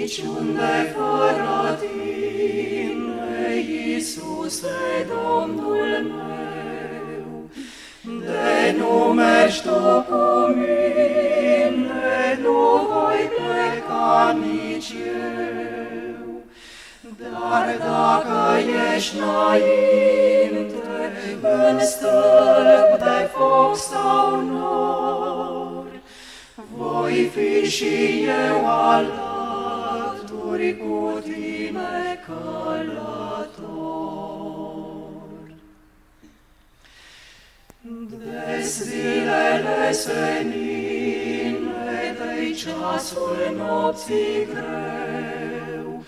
niciunde fără tine, Iisuse, Domnul meu. De nu mergi tu cu mine, nu voi pleca nici eu. Dar dacă ești înainte, în stâlp de foc sau nor, voi fi și eu alături cu tine călător. De zilele senine, de ceasul nopții greu,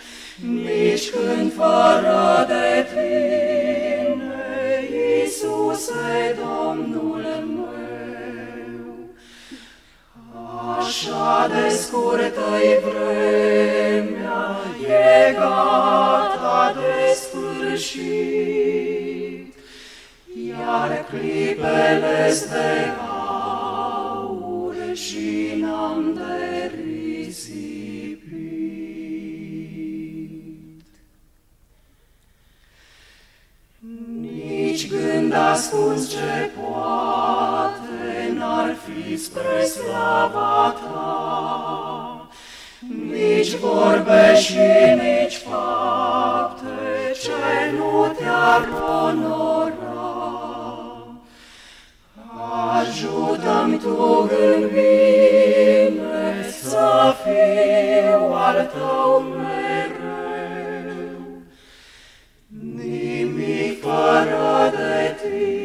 nici când fără de tine, Iisuse, Domnul meu. Așa de scurtă-i vremea, e gata de sfârșit, iar clipele-s de aur și n-am de risipit. Nici gând ascuns ce poate n-ar fi spre slava ta, nici vorbe și nici fapte ce nu te-ar onora. Ajută-mi tu în mine să fiu al tău mereu, nimic fără de tine